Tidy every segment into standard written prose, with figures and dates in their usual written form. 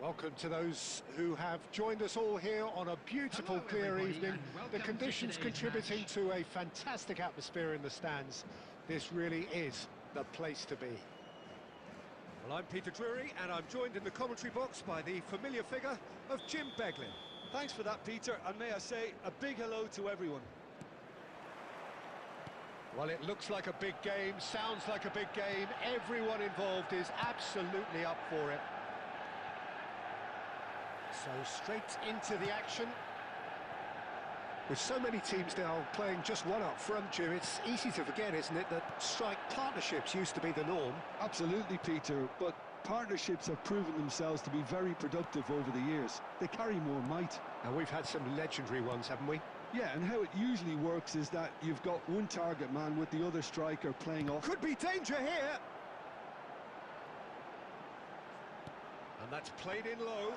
Welcome to those who have joined us all here on a beautiful, clear evening. The conditions contributing to a fantastic atmosphere in the stands. This really is the place to be. Well, I'm Peter Drury, and I'm joined in the commentary box by the familiar figure of Jim Beglin. Thanks for that, Peter, and may I say a big hello to everyone. Well, it looks like a big game, sounds like a big game. Everyone involved is absolutely up for it. So straight into the action. With so many teams now playing just one up front, Jim, it's easy to forget, isn't it, that strike partnerships used to be the norm. Absolutely, Peter, but partnerships have proven themselves to be very productive over the years. They carry more might. And we've had some legendary ones, haven't we? Yeah, and how it usually works is that you've got one target man with the other striker playing off. Could be danger here! And that's played in low.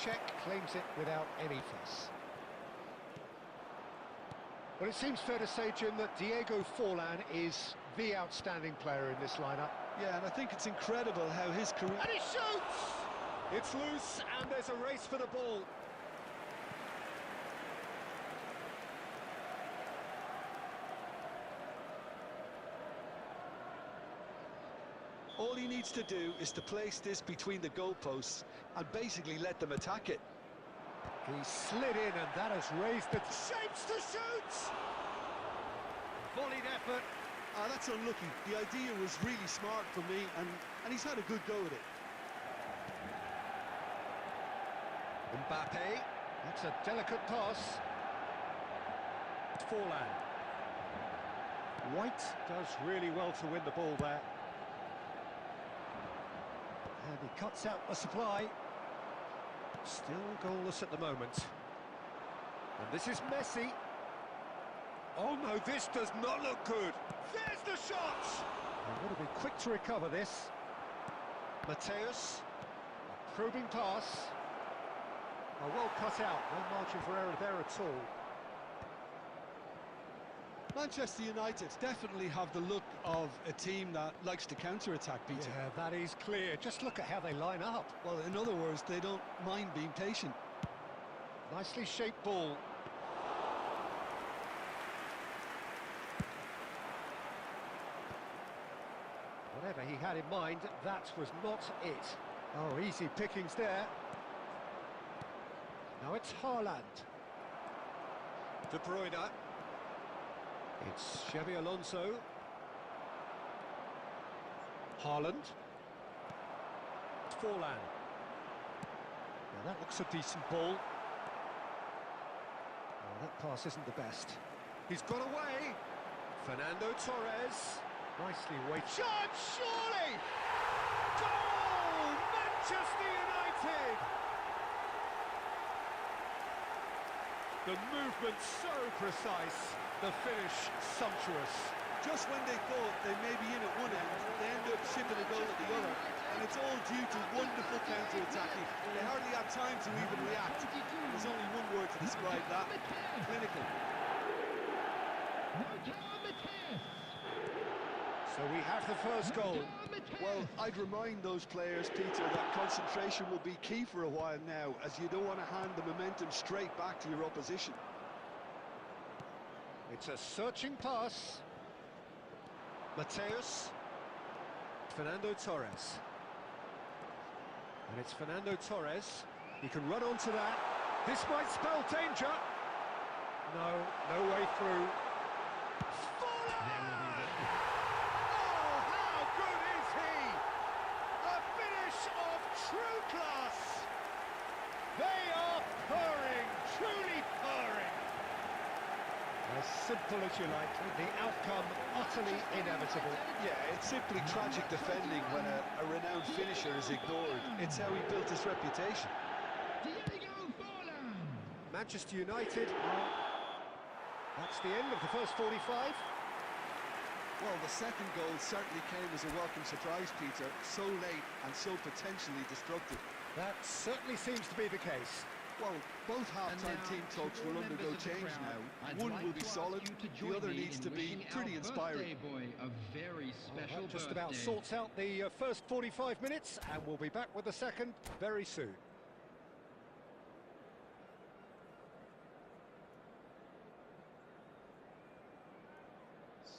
Czech claims it without any fuss. Well, it seems fair to say, Jim, that Diego Forlan is the outstanding player in this lineup. Yeah, and I think it's incredible how his career... And he shoots! It's loose, and there's a race for the ball. All he needs to do is to place this between the goalposts and basically let them attack it. He slid in, and that has raised the shapes to shoot! Volleyed effort. Ah, that's unlucky. The idea was really smart for me, and he's had a good go at it. Mbappe, that's a delicate pass. Forlan. White does really well to win the ball there. And he cuts out the supply. Still goalless at the moment. And this is Messi. Oh no, this does not look good. There's the shot! They've got to be quick to recover this. Mateus, a probing pass. Oh, well cut out, no margin for error there at all. Manchester United definitely have the look of a team that likes to counter-attack, Peter. Yeah, that is clear. Just look at how they line up. Well, in other words, they don't mind being patient. Nicely shaped ball. Whatever he had in mind, that was not it. Oh, easy pickings there. Now it's Haaland. De Bruyne. It's Xabi Alonso. Haaland. Forlan. Now that looks a decent ball. Oh, that pass isn't the best. He's got away. Fernando Torres. Nicely weighted. Shot, surely! Goal! Manchester United! The movement so precise, the finish sumptuous. Just when they thought they may be in at one end, they end up shipping a goal at the other, and it's all due to wonderful counter-attacking. They hardly had time to even react. There's only one word to describe that: clinical. So we have the first goal. Well, I'd remind those players, Peter, that concentration will be key for a while now, as you don't want to hand the momentum straight back to your opposition. It's a searching pass. Mateus. Fernando Torres. And it's Fernando Torres. He can run onto that. This might spell danger. No, no way through. True class! They are purring, truly purring! As simple as you like, the outcome utterly inevitable. Yeah, it's simply tragic defending when a renowned finisher is ignored. It's how he built his reputation. Manchester United, that's the end of the first 45. Well, the second goal certainly came as a welcome surprise, Peter. So late and so potentially destructive. That certainly seems to be the case. Well, both half-time team clocks will undergo change now. One will be solid, the other needs to be pretty inspiring. Boy, a very special That just about sorts out the first 45 minutes, and we'll be back with the second very soon.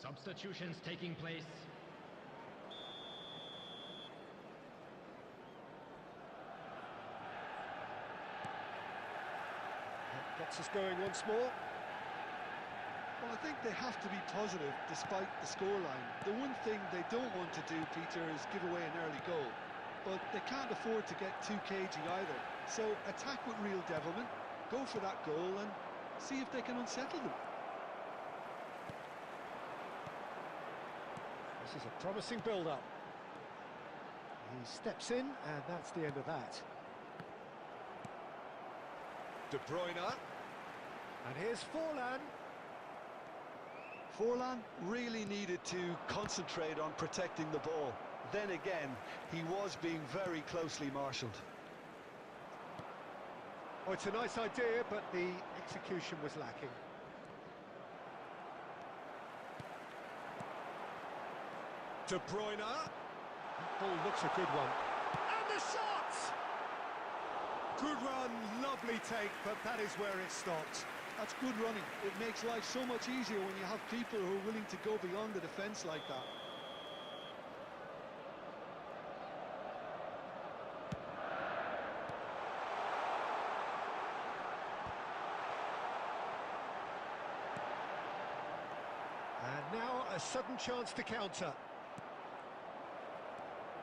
Substitutions taking place. That gets us going once more. Well, I think they have to be positive despite the scoreline. The one thing they don't want to do, Peter, is give away an early goal. But they can't afford to get too cagey either. So attack with real devilment, go for that goal and see if they can unsettle them. This is a promising build-up. He steps in, and that's the end of that. De Bruyne. And here's Forlan. Forlan really needed to concentrate on protecting the ball. Then again, he was being very closely marshalled. Oh, it's a nice idea, but the execution was lacking. De Bruyne. That ball looks a good one. And the shot! Good run, lovely take, but that is where it stopped. That's good running. It makes life so much easier when you have people who are willing to go beyond the defence like that. And now a sudden chance to counter.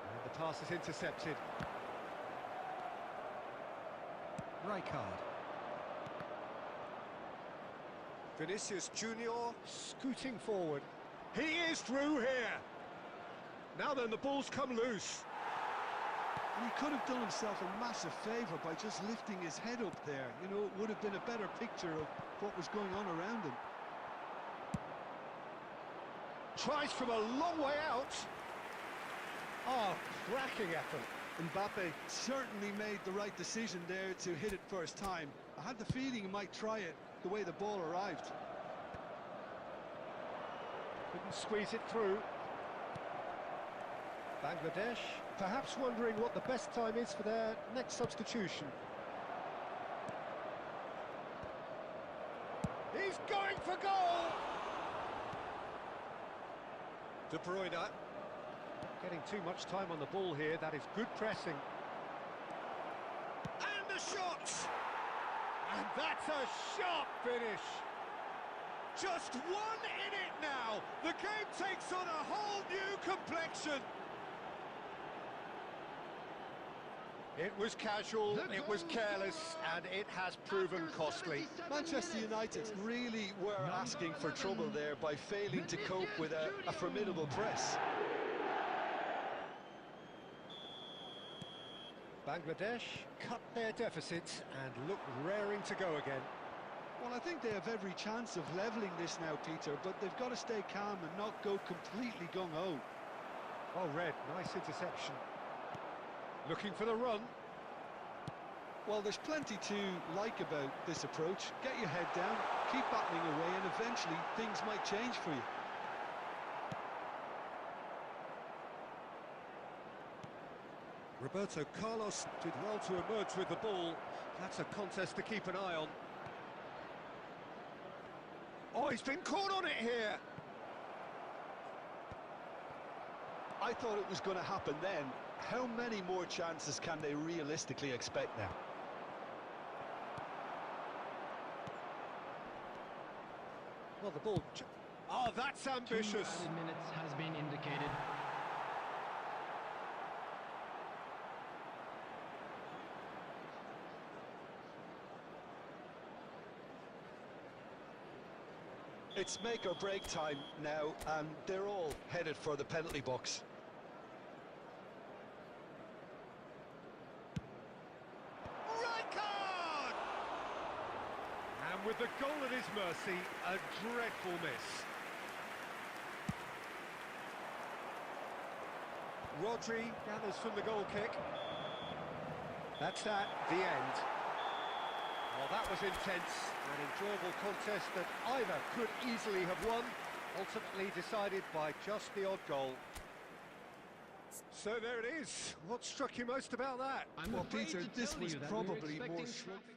And the pass is intercepted. Rijkaard. Vinicius Junior scooting forward. He is through here. Now then, the ball's come loose. And he could have done himself a massive favour by just lifting his head up there. You know, it would have been a better picture of what was going on around him. Tries from a long way out. Oh, cracking effort. Mbappe certainly made the right decision there to hit it first time. I had the feeling he might try it the way the ball arrived. Couldn't squeeze it through. Bangladesh perhaps wondering what the best time is for their next substitution. He's going for goal! De Bruyne. Getting too much time on the ball here, that is good pressing. And the shot! And that's a sharp finish! Just one in it now! The game takes on a whole new complexion! It was casual, it was careless, and it has proven costly. Manchester United really were asking for trouble there by failing to cope with a formidable press. Bangladesh cut their deficit and look raring to go again. Well, I think they have every chance of levelling this now, Peter, but they've got to stay calm and not go completely gung-ho. Oh, Red, nice interception. Looking for the run. Well, there's plenty to like about this approach. Get your head down, keep battling away, and eventually things might change for you. Roberto Carlos did well to emerge with the ball. That's a contest to keep an eye on. Oh, he's been caught on it here. I thought it was going to happen then. How many more chances can they realistically expect now? Well, the ball... Oh, that's ambitious. 2 added minutes has been indicated. It's make or break time now, and they're all headed for the penalty box. Rijkaard! And with the goal at his mercy, a dreadful miss. Rodri gathers from the goal kick. That's that, the end. Well, that was intense, an enjoyable contest that either could easily have won, ultimately decided by just the odd goal. So there it is. What struck you most about that? I'm Well, afraid Peter, to this tell was you that we were probably expecting more traffic.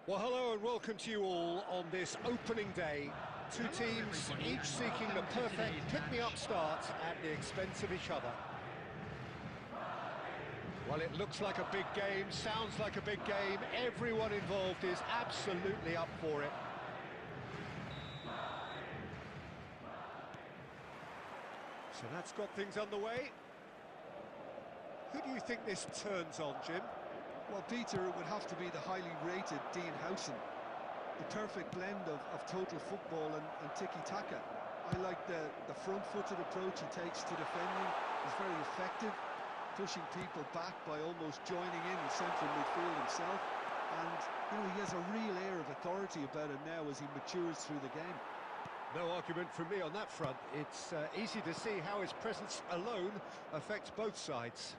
Well, hello and welcome to you all on this opening day. Two Hello, teams, everybody, each and seeking the welcome to perfect today's pick-me-up match. start at the expense of each other. Well, it looks like a big game, sounds like a big game. Everyone involved is absolutely up for it. So that's got things underway. Who do you think this turns on, Jim? Well, Peter, it would have to be the highly rated Dean Howson. The perfect blend of total football and tiki-taka. I like the front-footed approach he takes to defending. He's very effective, pushing people back by almost joining in central midfield himself. And, you know, he has a real air of authority about him now as he matures through the game. No argument from me on that front. It's easy to see how his presence alone affects both sides.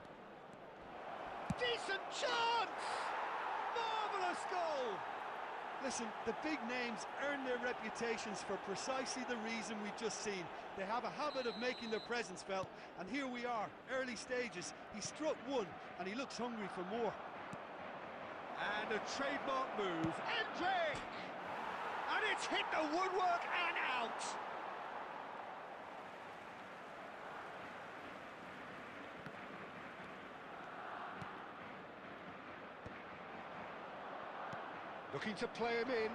Decent chance! Marvellous goal! Listen, the big names earn their reputations for precisely the reason we've just seen. They have a habit of making their presence felt, and here we are, early stages. He struck one, and he looks hungry for more. And a trademark move, Endrick! And it's hit the woodwork and out! Looking to play him in.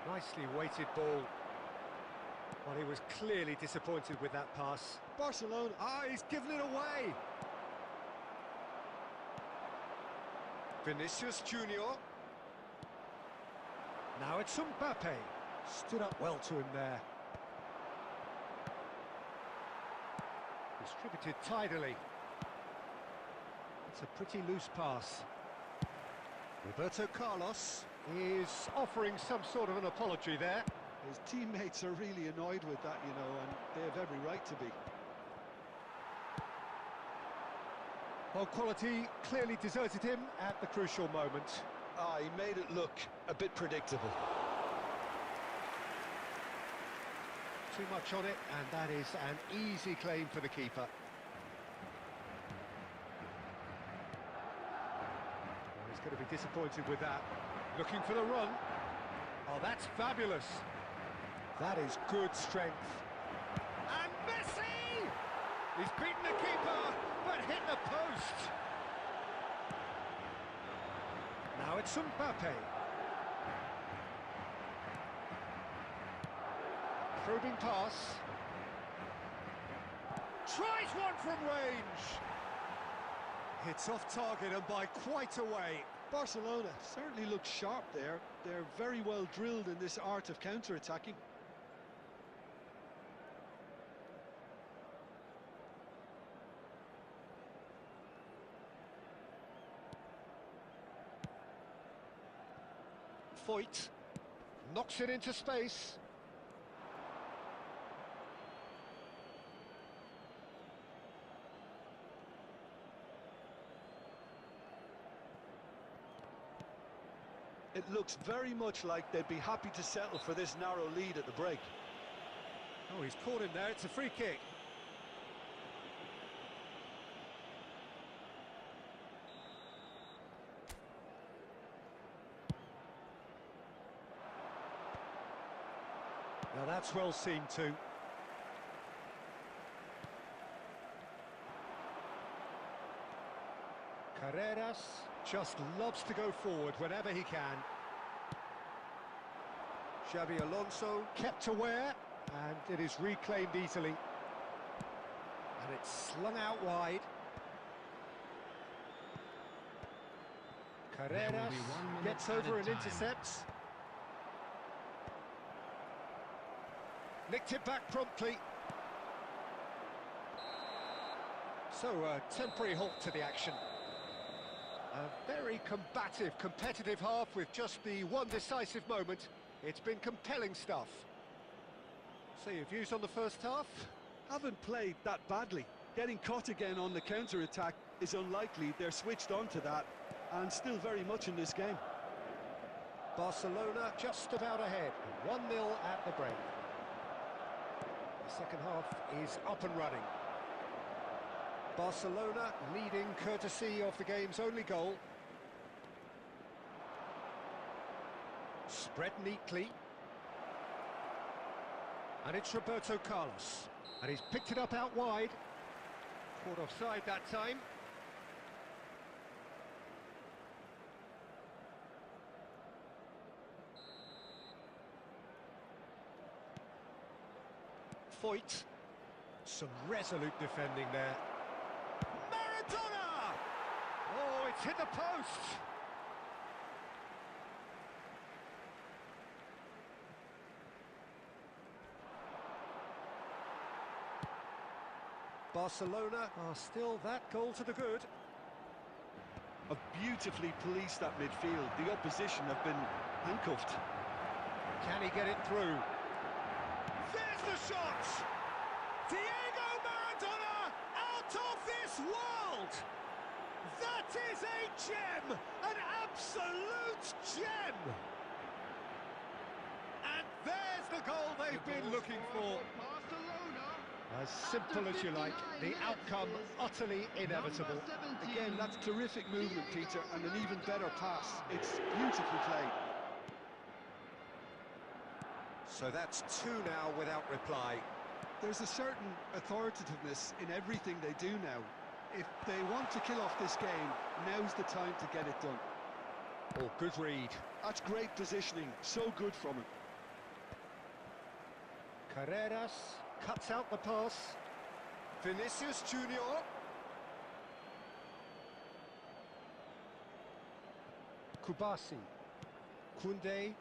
Nicely weighted ball. Well, he was clearly disappointed with that pass. Barcelona. He's given it away. Vinicius Junior. Now it's Mbappe. Stood up well to him there. Distributed tidily. It's a pretty loose pass. Roberto Carlos is offering some sort of an apology there. His teammates are really annoyed with that, you know, and they have every right to be. Well, quality clearly deserted him at the crucial moment. He made it look a bit predictable. Too much on it, and that is an easy claim for the keeper. He's going to be disappointed with that. Looking for the run. Oh, that's fabulous. That is good strength. And Messi! He's beaten the keeper, but hit the post. Now it's Mbappe. Probing pass. Tries one from range. Hits off target and by quite a way. Barcelona certainly looks sharp there. They're very well drilled in this art of counter-attacking. Foyt knocks it into space. It looks very much like they'd be happy to settle for this narrow lead at the break. Oh, he's caught him there. It's a free kick. Now that's well seen too. Carreras just loves to go forward whenever he can. Xabi Alonso kept aware, and it is reclaimed easily. And it's slung out wide. Carreras gets over and intercepts. Nicked it back promptly. So a temporary halt to the action. A very combative, competitive half with just the one decisive moment. It's been compelling stuff. So your views on the first half? Haven't played that badly. Getting caught again on the counter-attack is unlikely. They're switched on to that and still very much in this game. Barcelona just about ahead, 1-0 at the break. The second half is up and running. Barcelona leading courtesy of the game's only goal. Spread neatly. And it's Roberto Carlos. And he's picked it up out wide. Caught offside that time. Foyt. Some resolute defending there. Maradona! Oh, it's hit the post! Barcelona are still that goal to the good. Have beautifully policed that midfield. The opposition have been handcuffed. Can he get it through? There's the shot! Diego Maradona out of this world! That is a gem! An absolute gem! And there's the goal they've been looking for. As simple as you like, the outcome utterly inevitable. Again, that's terrific movement, Peter, and an even better pass. It's beautifully played. So that's 2 now without reply. There's a certain authoritativeness in everything they do now. If they want to kill off this game, now's the time to get it done. Oh, good read. That's great positioning, so good from him. Carreras cuts out the pass. Vinicius Junior. Kubasi. Koundé,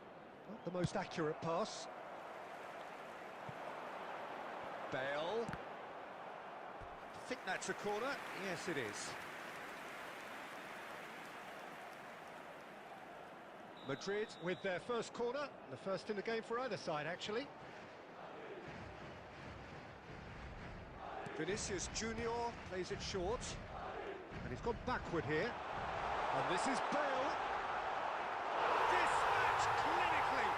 not the most accurate pass. Bale. I think that's a corner. Yes, it is. Madrid with their first corner, the first in the game for either side, actually. Vinicius Junior plays it short, and he's gone backward here. And this is Bale. Dispatched clinically.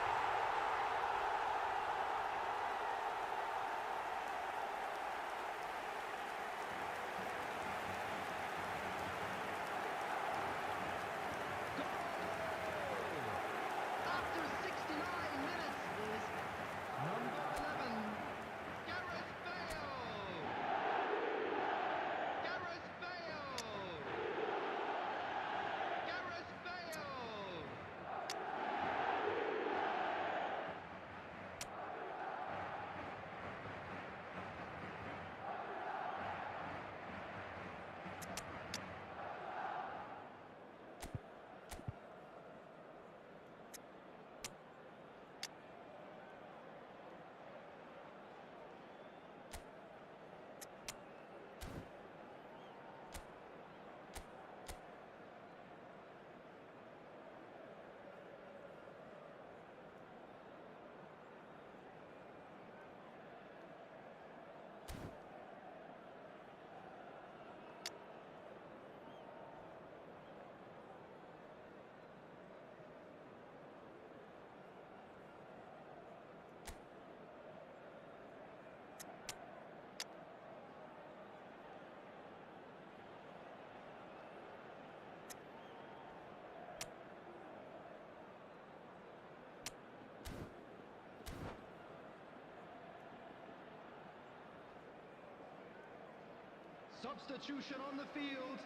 Substitution on the field.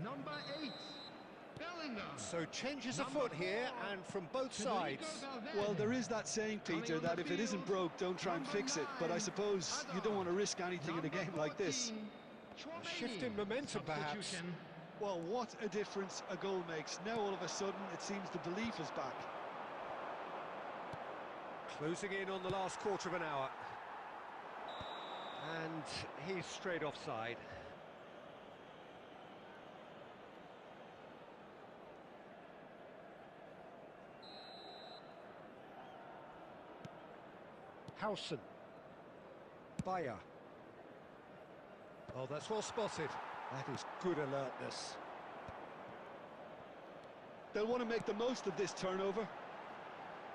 Number 8, Bellingham. So changes Number afoot here, 4, and from both Federico sides. Valverde. Well, there is that saying, Coming Peter, on the that if it isn't field, broke, don't try and number fix it. But I 9, suppose you don't want to risk anything in a Number game like this. 14, Chouameni. Shift in momentum, perhaps. Substitution. Well, what a difference a goal makes. Now all of a sudden it seems the belief is back. Closing in on the last quarter of an hour. And he's straight offside. Howson. Bayer. Oh, that's well spotted. That is good alertness. They'll want to make the most of this turnover.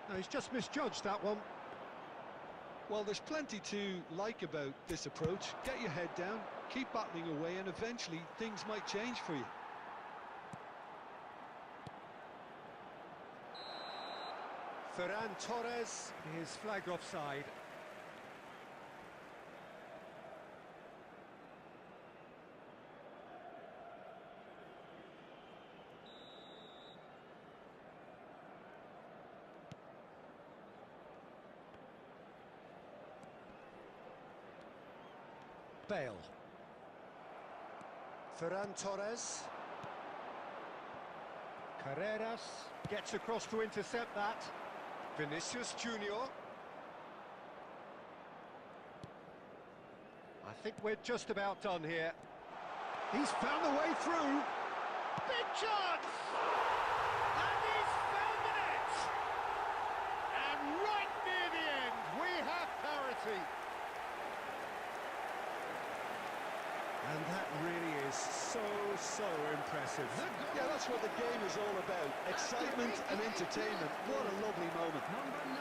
No, he's just misjudged that one. Well, there's plenty to like about this approach. Get your head down, keep battling away, and eventually things might change for you. Ferran Torres is flagged offside. Bale. Ferran Torres. Carreras gets across to intercept that. Vinicius Junior. I think we're just about done here. He's found the way through. Big chance! And he's found the net! And right near the end, we have parity. And that really is so impressive. Yeah, that's what the game is all about. Excitement and entertainment. What a lovely moment. Number 9,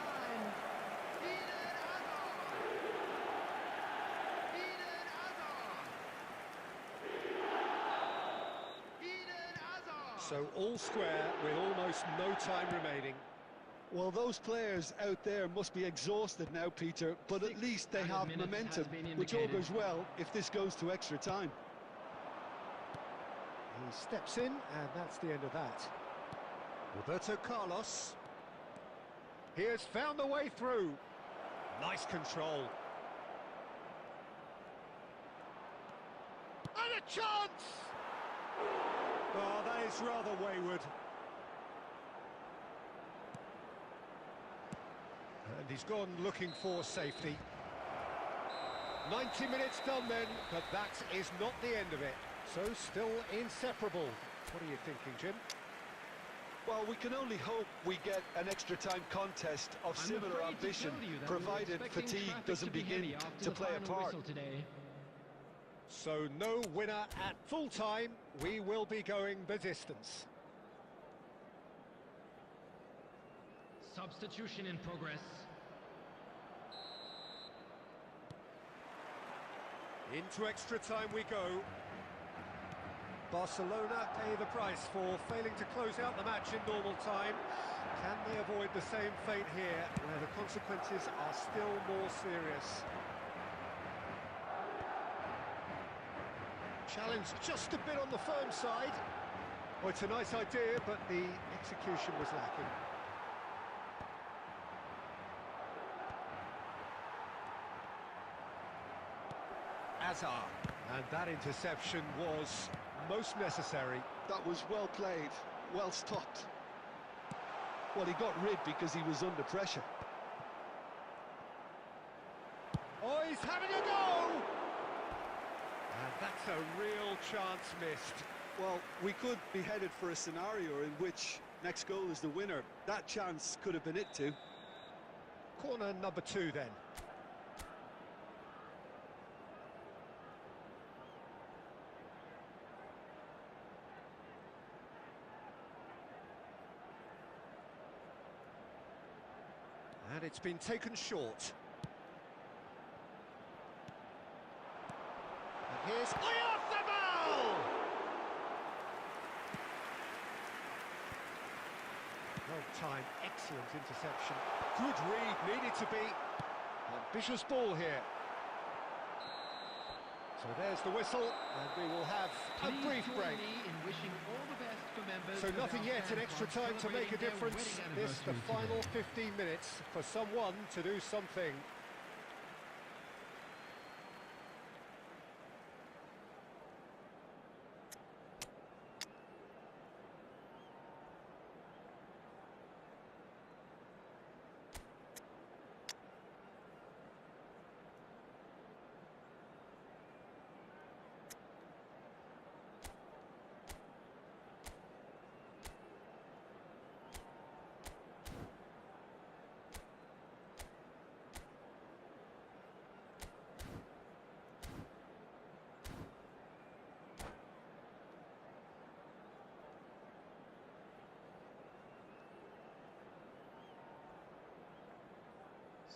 Eden Hazard. Eden Hazard. So all square with almost no time remaining. Well, those players out there must be exhausted now, Peter, but at least they have minutes momentum, has been which indicated. augurs well if this goes to extra time. He steps in, and that's the end of that. Roberto Carlos. He has found the way through. Nice control. And a chance! Oh, that is rather wayward. And he's gone looking for safety. 90 minutes done then, but that is not the end of it. So still inseparable. What are you thinking, Jim? Well, we can only hope we get an extra time contest of I'm similar afraid to ambition, tell you that we were provided expecting fatigue traffic doesn't to be begin heavy after to the play a final part. whistle today. So no winner at full time. We will be going the distance. Substitution in progress. Into extra time we go. Barcelona pay the price for failing to close out the match in normal time. Can they avoid the same fate here, where the consequences are still more serious? Challenge just a bit on the firm side. Well, it's a nice idea, but the execution was lacking. Hazard. And that interception was most necessary. That was well played, well stopped. Well, he got rid because he was under pressure. Oh, he's having a go! And that's a real chance missed. Well, we could be headed for a scenario in which next goal is the winner. That chance could have been it too. Corner number 2 then. And it's been taken short. And here's Oyarzabal! Well-timed, excellent interception. Good read, needed to be. Ambitious ball here. So there's the whistle, and we will have a Please brief join break. me in wishing all the best for members So of nothing our yet in fan extra club time to make a celebrating their difference. wedding This the anniversary final today. 15 minutes for someone to do something.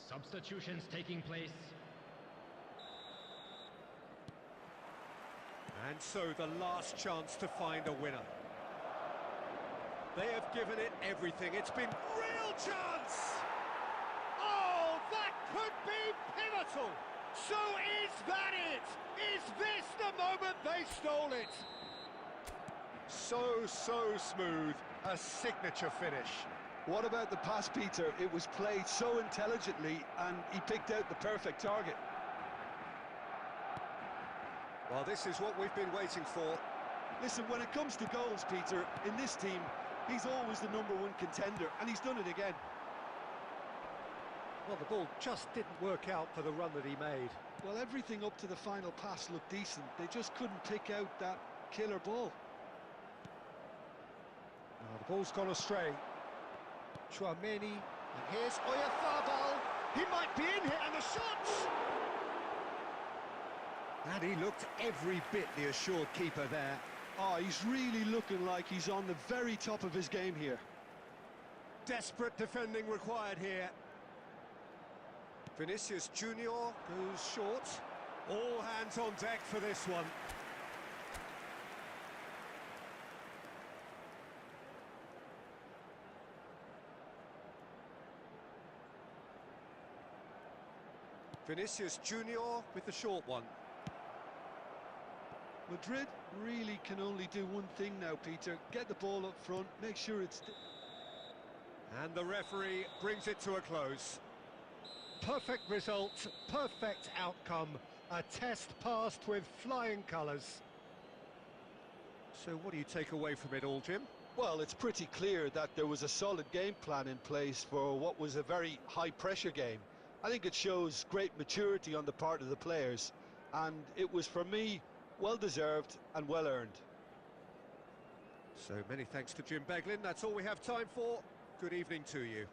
Substitutions taking place. And so the last chance to find a winner. They have given it everything. It's been real chance! Oh, that could be pivotal! So is that it? Is this the moment they stole it? So smooth. A signature finish. What about the pass, Peter? It was played so intelligently and he picked out the perfect target. Well, this is what we've been waiting for. Listen, when it comes to goals, Peter, in this team, he's always the #1 contender, and he's done it again. Well, the ball just didn't work out for the run that he made. Well, everything up to the final pass looked decent. They just couldn't pick out that killer ball. Oh, the ball's gone astray. Chouameni, and here's Oyarzabal. He might be in here, and the shots! And he looked every bit the assured keeper there. Oh, he's really looking like he's on the very top of his game here. Desperate defending required here. Vinicius Junior goes short. All hands on deck for this one. Vinicius Junior with the short one. Madrid really can only do one thing now, Peter. Get the ball up front, make sure it's... And the referee brings it to a close. Perfect result, perfect outcome. A test passed with flying colours. So what do you take away from it all, Jim? Well, it's pretty clear that there was a solid game plan in place for what was a very high-pressure game. I think it shows great maturity on the part of the players, and it was, for me, well-deserved and well-earned. So many thanks to Jim Beglin. That's all we have time for. Good evening to you.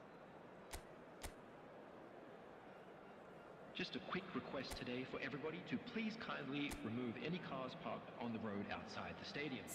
Just a quick request today for everybody to please kindly remove any cars parked on the road outside the stadium.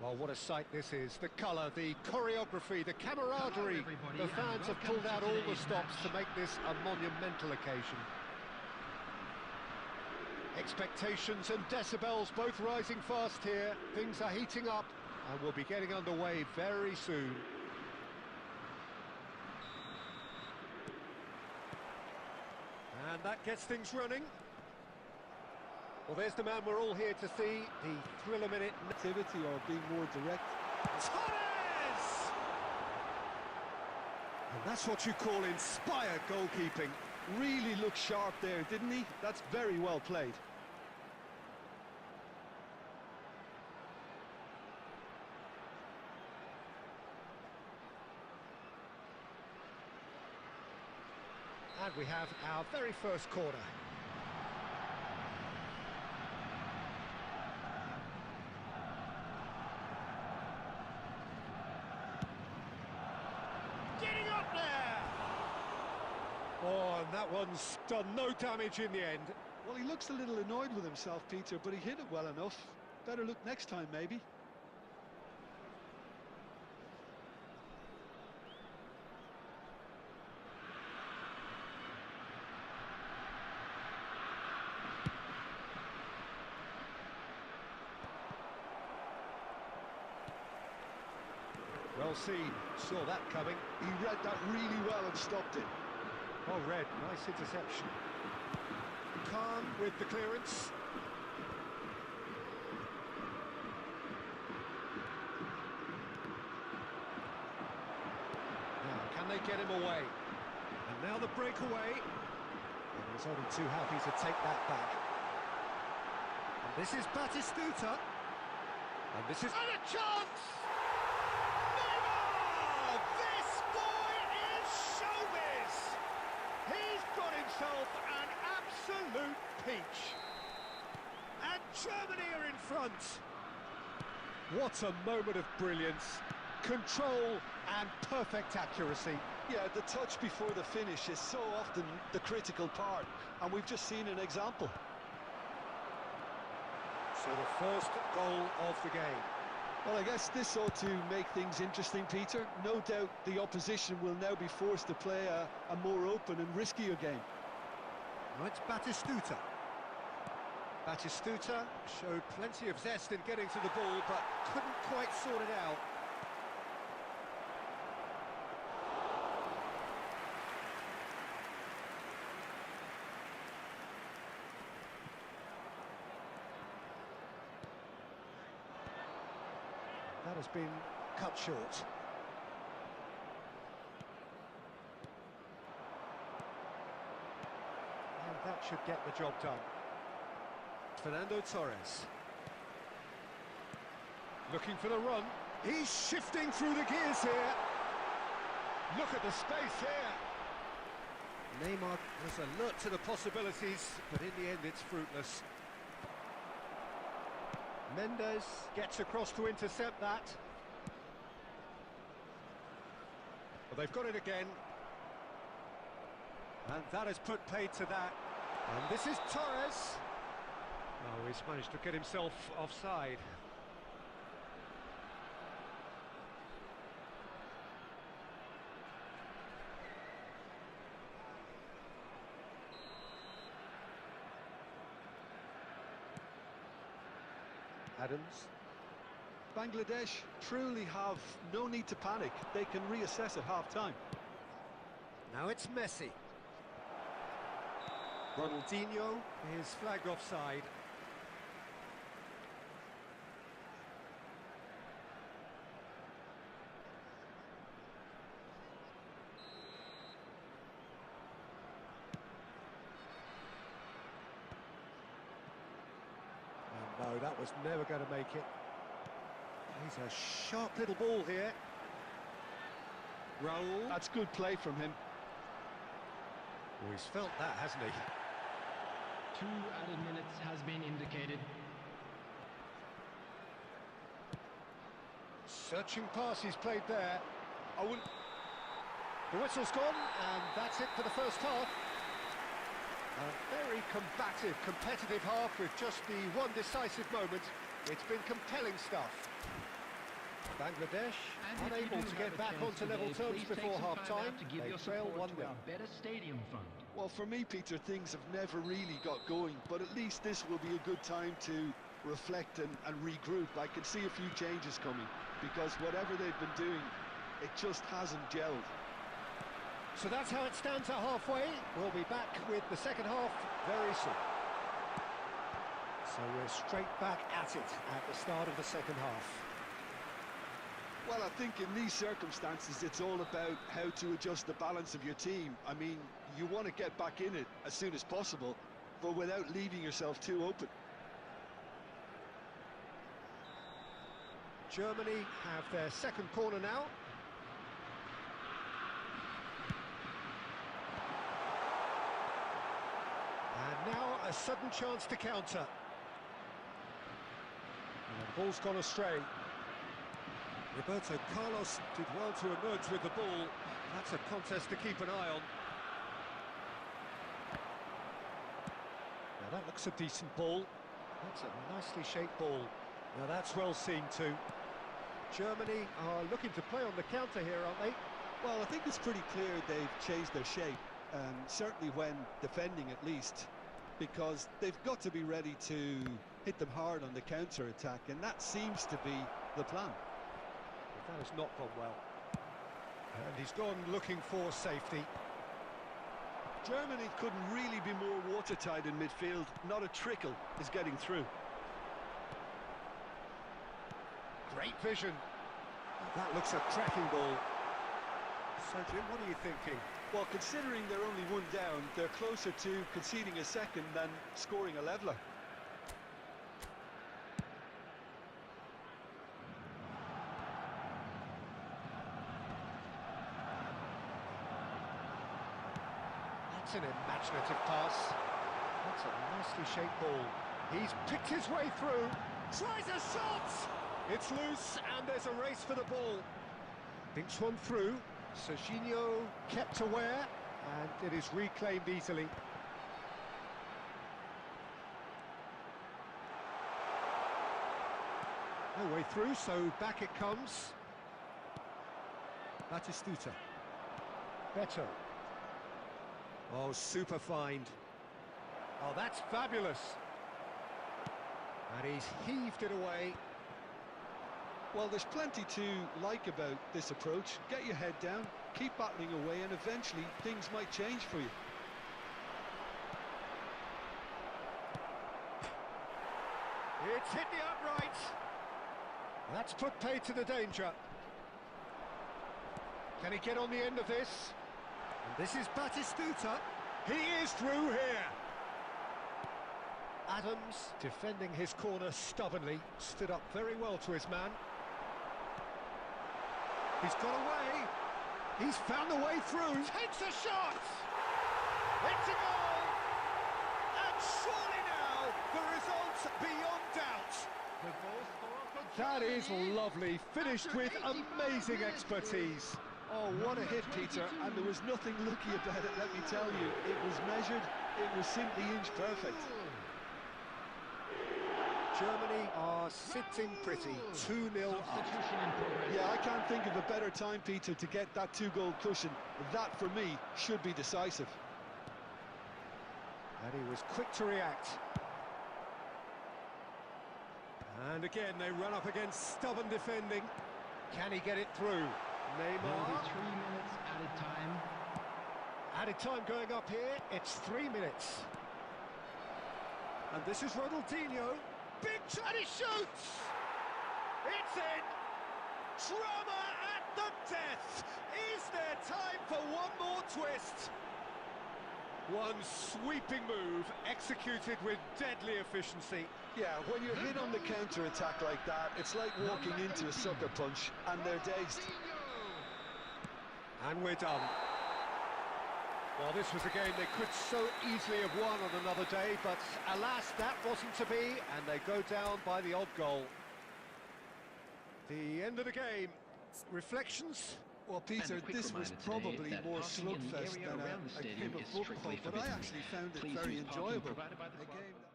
Oh, what a sight this is. The colour, the choreography, the camaraderie. everybody, The fans have and pulled welcome out to all the today's stops match. to make this a monumental occasion. Expectations and decibels both rising fast here. Things are heating up and we'll be getting underway very soon. And that gets things running. Well, there's the man we're all here to see, the thriller-minute Activity or being more direct. Torres! And that's what you call inspired goalkeeping. Really looked sharp there, didn't he? That's very well played. And we have our very first corner. Getting up there! Oh, and that one's done no damage in the end. Well, he looks a little annoyed with himself, Peter, but he hit it well enough. Better look next time, maybe. Well seen, saw that coming. He read that really well and stopped it. Well read, nice interception. Calm with the clearance. Now, can they get him away? And now the breakaway. And he's only too happy to take that back. And this is Batistuta. And this is... And a chance! Neymar! This boy is showbiz! He's got himself an absolute peach. And Germany are in front. What a moment of brilliance. Control and perfect accuracy. Yeah, the touch before the finish is so often the critical part, and we've just seen an example. So the first goal of the game. Well, I guess this ought to make things interesting, Peter. No doubt the opposition will now be forced to play a more open and riskier game. Now it's Batistuta. Batistuta showed plenty of zest in getting to the ball, but couldn't quite sort it out. That has been cut short. And that should get the job done. Fernando Torres. Looking for the run. He's shifting through the gears here. Look at the space here. Neymar was alert to the possibilities, but in the end it's fruitless. Mendes gets across to intercept that. Well, they've got it again. And that has put paid to that. And this is Torres. Oh, he's managed to get himself offside. Adams. Bangladesh truly have no need to panic. They can reassess at half-time. Now it's Messi. Ronaldinho is flagged offside. And no, that was never going to make it. He's a sharp little ball here. Raul. That's good play from him. Well, he's felt that, hasn't he? 2 added minutes has been indicated. Searching pass he's played there. Owen. The whistle's gone, and that's it for the first half. A very combative, competitive half with just the one decisive moment. It's been compelling stuff. Bangladesh And if you unable do to have get a back chance onto level today, terms please take before some time half-time. out to give They your trail support 1-0. to our Better Stadium Fund. Well, for me, Peter, things have never really got going, but at least this will be a good time to reflect and regroup. I can see a few changes coming, because whatever they've been doing, it just hasn't gelled. So that's how it stands at halfway. We'll be back with the second half very soon. So we're straight back at it at the start of the second half. Well, I think in these circumstances, it's all about how to adjust the balance of your team. I mean, you want to get back in it as soon as possible, but without leaving yourself too open. Germany have their second corner now. And now a sudden chance to counter. And the ball's gone astray. Roberto Carlos did well to emerge with the ball. That's a contest to keep an eye on. Now that looks a decent ball. That's a nicely shaped ball. Now that's well seen too. Germany are looking to play on the counter here, aren't they? Well, I think it's pretty clear they've changed their shape, certainly when defending at least, because they've got to be ready to hit them hard on the counter-attack, and that seems to be the plan. But that has not gone well. And he's gone looking for safety. Germany couldn't really be more watertight in midfield. Not a trickle is getting through. Great vision. That looks a cracking ball. So, Jim, what are you thinking? Well, considering they're only one down, they're closer to conceding a second than scoring a leveller. That's an imaginative pass. That's a nicely shaped ball. He's picked his way through. Tries a shot! It's loose, and there's a race for the ball. Thinks one through. Serginho kept aware, and it is reclaimed easily. No way through, so back it comes. Batistuta. Beto. Oh, super find. Oh, that's fabulous. And he's heaved it away. Well, there's plenty to like about this approach. Get your head down, keep battling away, and eventually things might change for you. It's hit the upright. That's put paid to the danger. Can he get on the end of this? And this is Batistuta. He is through here. Adams, defending his corner stubbornly, stood up very well to his man. He's got away. He's found the way through. Takes a shot. It's a goal. And surely now the result's beyond doubt. The goal scorer for That is Germany lovely. Finished after with 85 amazing minutes. expertise. Oh, what a hit, Peter, and there was nothing lucky about it, let me tell you. It was measured, it was simply inch perfect. Germany are sitting pretty, 2-0 up. Substitution in progress. Yeah, I can't think of a better time, Peter, to get that two-goal cushion. That, for me, should be decisive. And he was quick to react. And again, they run up against stubborn defending. Can he get it through? There'll be Neymar. 3 minutes added time. Added time going up here. It's 3 minutes. And this is Ronaldinho. Big shot, he shoots! It's in! Drama at the death! Is there time for one more twist? One sweeping move, executed with deadly efficiency. Yeah, when you're hit on the counter-attack like that, it's like walking into a sucker punch, and they're dazed. And we're done. Well, this was a game they could so easily have won on another day, but alas, that wasn't to be, and they go down by the odd goal. The end of the game. Reflections? Well, Peter, And a quick this was reminder today probably that more parking in the slugfest area than around the a stadium game of is football, strictly but I forbidden. actually found it Please very use parking enjoyable. provided by the A club. game that